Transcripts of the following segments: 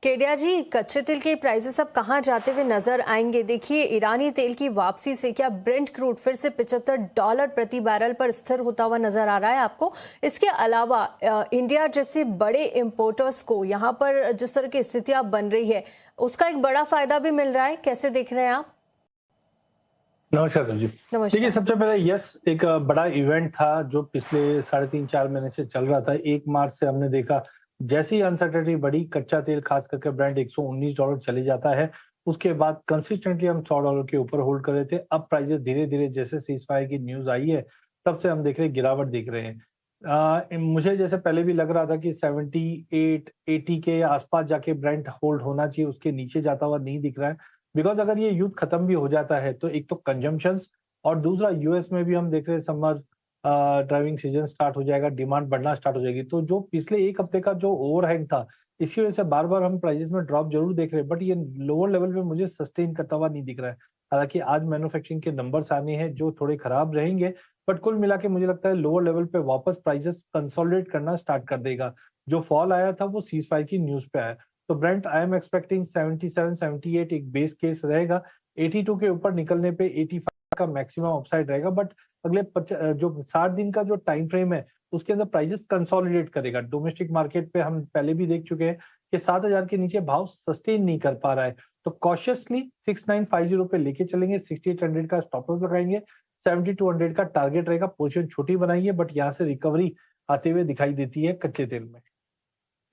केडिया जी, कच्चे तेल के प्राइसेस अब कहां जाते हुए नजर आएंगे? देखिए, ईरानी तेल की वापसी से क्या ब्रेंट क्रूड फिर से $75 प्रति बैरल पर स्थिर होता हुआ नजर आ रहा है आपको? इसके अलावा इंडिया जैसे बड़े इंपोर्टर्स को यहां पर जिस तरह की स्थितियां बन रही है, उसका एक बड़ा फायदा भी मिल रहा है। कैसे देख रहे हैं आप? नमस्कार जी। देखिए, नमस्कार। सबसे पहले एक बड़ा इवेंट था जो पिछले 3.5-4 महीने से चल रहा था। 1 मार्च से हमने देखा, जैसे ही अनसर्टेनिटी बढ़ी, कच्चा तेल खास करके ब्रेंट $119 चले जाता है। उसके बाद कंसिस्टेंटली हम $100 के ऊपर होल्ड कर रहे थे। अब प्राइसेस धीरे-धीरे जैसे सीज़फायर की न्यूज़ आई है, तब से हम देख रहे हैं गिरावट दिख रहे हैं। मुझे जैसे पहले भी लग रहा था कि 78, 80 के आसपास जाके ब्रेंट होल्ड होना चाहिए, उसके नीचे जाता हुआ नहीं दिख रहा है। बिकॉज़ अगर ये युद्ध खत्म भी हो जाता है तो एक तो कंजम्पशंस और दूसरा यूएस में भी हम देख रहे हैं समर ड्राइविंग सीजन स्टार्ट हो जाएगा, डिमांड बढ़ना स्टार्ट हो जाएगी। तो जो पिछले 1 हफ्ते का जो ओवरहैंग था, इसकी वजह से बार-बार हम प्राइसेस में ड्रॉप ज़रूर देख रहे हैं, बट ये लोअर लेवल पे मुझे सस्टेन करता हुआ नहीं दिख रहा है। हालाँकि आज मैन्युफैक्चरिंग के नंबर्स आने हैं जो थोड़े खराब रहेंगे, बट कुल मिला के मुझे लगता है लोअर लेवल पे वापस प्राइसेस कंसोलिडेट करना स्टार्ट कर देगा। जो फॉल आया था वो सीज़फायर की न्यूज़ पे आया। तो ब्रेंट आई एम एक्सपेक्टिंग 77, 78 एक बेस केस रहेगा। 82 के ऊपर निकलने पे 85 का मैक्सिमम अपसाइड रहेगा, बट अगले जो 60 दिन का जो टाइम फ्रेम है, उसके अंदर प्राइसेस कंसोलिडेट करेगा। डोमेस्टिक मार्केट पे हम पहले भी देख चुके हैं कि 7000 के नीचे भाव सस्टेन नहीं कर पा रहा है। तो कॉशियसली 6950 पे लेके चलेंगे, 6800 का स्टॉप लॉस लगाएंगे, 7200 का टारगेट रहेगा। पोजीशन छोटी बनाइए, बट यहाँ से रिकवरी आते हुए दिखाई देती है कच्चे तेल में।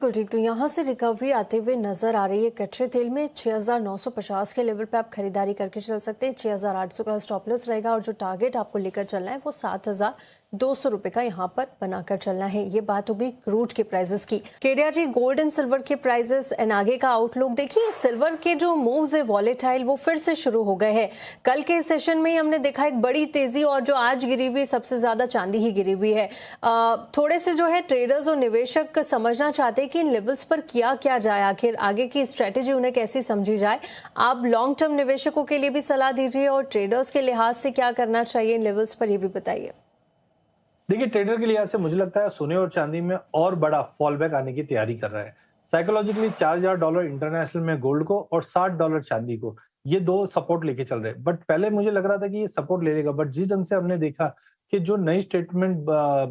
बिल्कुल ठीक। तो यहाँ से रिकवरी आते हुए नजर आ रही है कच्चे तेल में। 6950 के लेवल पे आप खरीदारी करके चल सकते हैं। 6800 का स्टॉप लॉस रहेगा और जो टारगेट आपको लेकर चलना है वो 7200 रुपए का यहाँ पर बनाकर चलना है। ये बात होगी क्रूड के प्राइसेस की। केडिया जी, गोल्ड एंड सिल्वर के प्राइसेस एंड आगे का आउटलुक देखिए। सिल्वर के जो मूव्स है वॉलेटाइल, वो फिर से शुरू हो गए हैं। कल के सेशन में ही हमने देखा एक बड़ी तेजी, और जो आज गिरी हुई सबसे ज्यादा चांदी ही गिरी हुई है। थोड़े से जो है ट्रेडर्स और निवेशक समझना चाहते हैं कि इन लेवल्स पर किया क्या जाए, आखिर आगे की स्ट्रेटेजी उन्हें कैसी समझी जाए। आप लॉन्ग टर्म निवेशकों के लिए भी सलाह दीजिए और ट्रेडर्स के लिहाज से क्या करना चाहिए इन लेवल्स पर, ये भी बताइए। देखिए, ट्रेडर के लिहाज से मुझे लगता है सोने और चांदी में और बड़ा फॉल बैक आने की तैयारी कर रहा है। साइकोलॉजिकली $4000 इंटरनेशनल में गोल्ड को और $60 चांदी को, ये दो सपोर्ट लेके चल रहे हैं। बट पहले मुझे लग रहा था कि ये सपोर्ट ले लेगा, बट जिस ढंग से हमने देखा कि जो नई स्टेटमेंट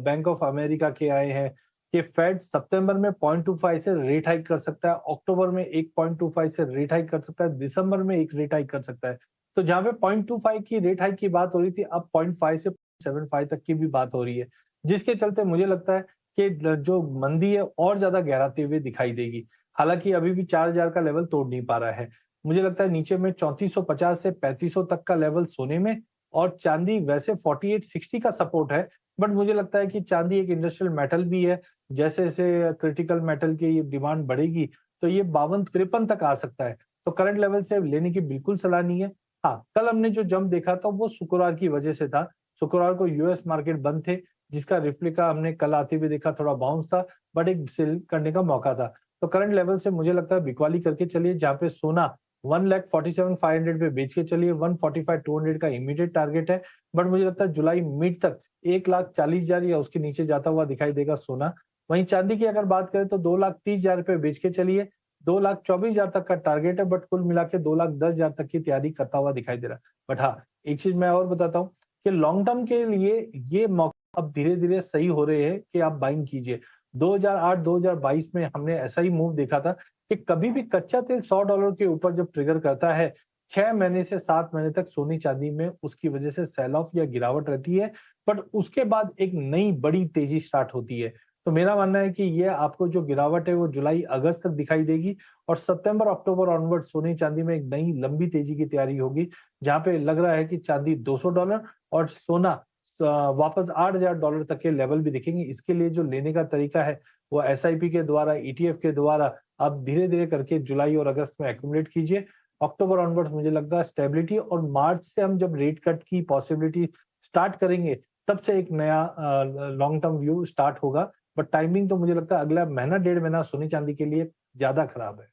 बैंक ऑफ अमेरिका के आए हैं कि फेड सितंबर में 0.25 से रेट हाइक कर सकता है, अक्टूबर में 1.25 से रेट हाइक कर सकता है, दिसंबर में एक रेट हाइक कर सकता है। तो जहां पे 0.25 की रेट हाइक की बात हो रही थी, अब 0.5 से 0.75 तक की भी बात हो रही है, जिसके चलते मुझे लगता है कि जो मंदी है और ज्यादा गहराते हुए दिखाई देगी। हालांकि अभी भी 4000 का लेवल तोड़ नहीं पा रहा है। मुझे लगता है नीचे में 3450 से 3500 तक का लेवल सोने में, और चांदी वैसे 4860 का सपोर्ट है, बट मुझे लगता है कि चांदी एक इंडस्ट्रियल मेटल भी है। जैसे जैसे क्रिटिकल मेटल की डिमांड बढ़ेगी तो ये 52-53 तक आ सकता है। तो करंट लेवल से लेने की बिल्कुल सलाह नहीं है। हाँ, कल हमने जो जंप देखा था वो शुक्रवार की वजह से था। शुक्रवार को यूएस मार्केट बंद थे, जिसका रिप्लिका हमने कल आते हुए देखा, थोड़ा बाउंस था, बट एक सेल करने का मौका था। तो करंट लेवल से मुझे लगता है बिकवाली करके चलिए, जहाँ पे सोना 1,47,500 पे बेच के चलिए। 145,200 का इमीडिएट टारगेट है, बट मुझे लगता है जुलाई मिड तक 1,40,000 या उसके नीचे जाता हुआ दिखाई देगा सोना। वहीं चांदी की अगर बात करें तो 2,30,000 पे बेच के चलिए। 2,24,000 तक का टारगेट है, बट कुल मिला के 2,10,000 तक की तैयारी करता हुआ दिखाई दे रहा है। बट हाँ, एक चीज मैं और बताता हूँ कि लॉन्ग टर्म के लिए ये मौका अब धीरे धीरे सही हो रहे हैं कि आप बाइंग कीजिए। 2008-2022 में हमने ऐसा ही मूव देखा था कि कभी भी कच्चा तेल $100 के ऊपर जब ट्रिगर करता है, 6 महीने से 7 महीने तक सोनी चांदी में उसकी वजह से सेल ऑफ या गिरावट रहती है, बट उसके बाद एक नई बड़ी तेजी स्टार्ट होती है। तो मेरा मानना है कि ये आपको जो गिरावट है वो जुलाई अगस्त तक दिखाई देगी, और सितंबर अक्टूबर ऑनवर्ड सोने चांदी में एक नई लंबी तेजी की तैयारी होगी, जहां पे लग रहा है कि चांदी $200 और सोना वापस $8,000 तक के लेवल भी दिखेंगे। इसके लिए जो लेने का तरीका है वो एसआईपी के द्वारा, ईटीएफ के द्वारा आप धीरे धीरे करके जुलाई और अगस्त में एक्यूमुलेट कीजिए। अक्टूबर ऑनवर्ड्स मुझे लगता है स्टेबिलिटी, और मार्च से हम जब रेट कट की पॉसिबिलिटी स्टार्ट करेंगे, तब से एक नया लॉन्ग टर्म व्यू स्टार्ट होगा। बट टाइमिंग तो मुझे लगता है अगला महीना 1.5 महीना सोने चांदी के लिए ज्यादा खराब है।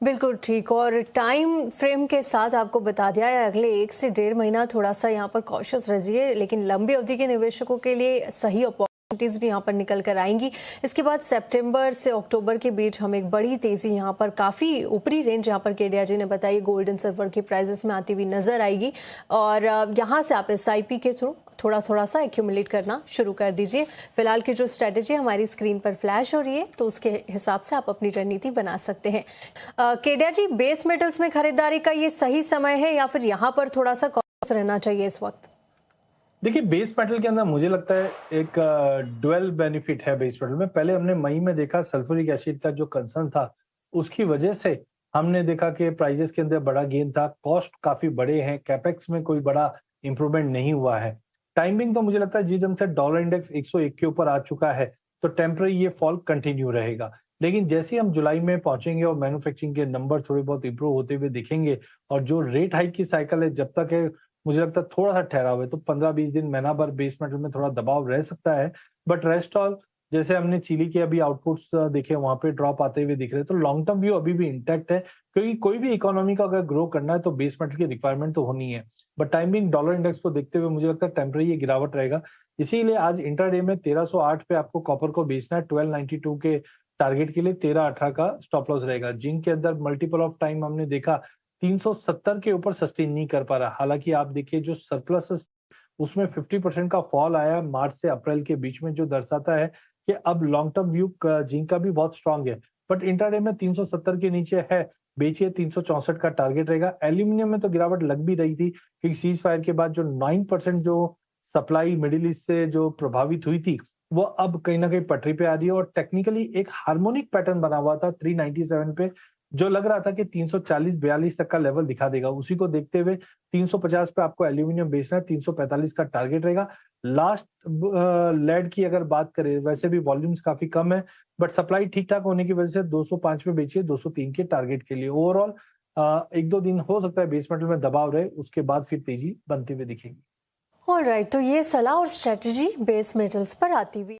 बिल्कुल ठीक। और टाइम फ्रेम के साथ आपको बता दिया है, अगले 1 से 1.5 महीना थोड़ा सा यहाँ पर कॉशियस रहिए, लेकिन लंबी अवधि के निवेशकों के लिए सही अपॉर्चुनिटीज भी यहाँ पर निकल कर आएंगी। इसके बाद सितंबर से अक्टूबर के बीच हम एक बड़ी तेजी यहाँ पर काफ़ी ऊपरी रेंज यहाँ पर केडिया जी ने बताई गोल्ड एंड सिल्वर के प्राइजेस में आती हुई नजर आएगी और यहाँ से आप SIP के थ्रू थोड़ा सा एक्यूमुलेट करना शुरू कर दीजिए। फिलहाल की जो स्ट्रेटेजी हमारी स्क्रीन पर फ्लैश हो रही है तो उसके हिसाब से आप अपनी रणनीति बना सकते हैं। केडिया जी, बेस मेटल्स में खरीदारी का ये सही समय है या फिर यहाँ पर थोड़ा सा कॉन्शियस रहना चाहिए इस वक्त? देखिए, बेस मेटल के अंदर मुझे लगता है एक डुअल बेनिफिट है बेस मेटल में। पहले हमने मई में देखा सल्फ्यूरिक एसिड का जो कंसर्न था उसकी वजह से हमने देखा कि प्राइजेस के अंदर बड़ा गेन था, कॉस्ट काफी बड़े हैं, कैपेक्स में कोई बड़ा इंप्रूवमेंट नहीं हुआ है। टाइमिंग तो मुझे लगता है जिस ढंग से डॉलर इंडेक्स 101 के ऊपर आ चुका है तो टेम्पररी ये फॉल कंटिन्यू रहेगा। लेकिन जैसे ही हम जुलाई में पहुंचेंगे और मैन्युफैक्चरिंग के नंबर थोड़े बहुत इंप्रूव होते हुए दिखेंगे और जो रेट हाइक की साइकिल है जब तक है मुझे लगता है थोड़ा सा ठहराव है, तो 15-20 दिन महीना भर बेस मेटल में थोड़ा दबाव रह सकता है। बट रेस्ट ऑल जैसे हमने चिली के अभी आउटपुट्स देखे वहां पे ड्रॉप आते हुए दिख रहे हैं, तो लॉन्ग टर्म व्यू अभी भी इंटैक्ट है क्योंकि कोई भी इकोनॉमी का अगर ग्रो करना है तो बेस मेटल की रिक्वायरमेंट तो होनी है। बट टाइमिंग डॉलर इंडेक्स को देखते हुए मुझे लगता है टेम्पररी ये गिरावट रहेगा। इसीलिए आज इंट्राडे में 1308 पे आपको कॉपर को बेचना है, 1292 के टारगेट के लिए 1318 का स्टॉप लॉस रहेगा। जिंक के अंदर मल्टीपल ऑफ टाइम हमने देखा 370 के ऊपर सस्टेन नहीं कर पा रहा। हालांकि आप देखिए जो सरप्लस उसमें 50% का फॉल आया मार्च से अप्रैल के बीच में, जो दर्शाता है कि अब लॉन्ग टर्म व्यू जिंक का भी बहुत स्ट्रांग है। बट इंट्राडे में 370 के नीचे है, बेचिए 364 का टारगेट रहेगा। एल्यूमिनियम में तो गिरावट लग भी रही थी क्योंकि सीज फायर के बाद जो 9% जो सप्लाई मिडिल ईस्ट से जो प्रभावित हुई थी वो अब कहीं ना कहीं पटरी पे आ रही है और टेक्निकली एक हार्मोनिक पैटर्न बना हुआ था 397 पे, जो लग रहा था कि 340-42 तक का लेवल दिखा देगा। उसी को देखते हुए 350 पे आपको एल्यूमिनियम बेचना है, 345 का टारगेट रहेगा। लास्ट लेड की अगर बात करें, वैसे भी वॉल्यूम्स काफी कम है बट सप्लाई ठीक ठाक होने की वजह से 205 पे बेचिए 203 के टारगेट के लिए। ओवरऑल 1-2 दिन हो सकता है बेस मेटल में दबाव रहे, उसके बाद फिर तेजी बनते हुए दिखेगी। ऑलराइट, तो ये सलाह और स्ट्रेटजी बेस मेटल्स पर आती हुई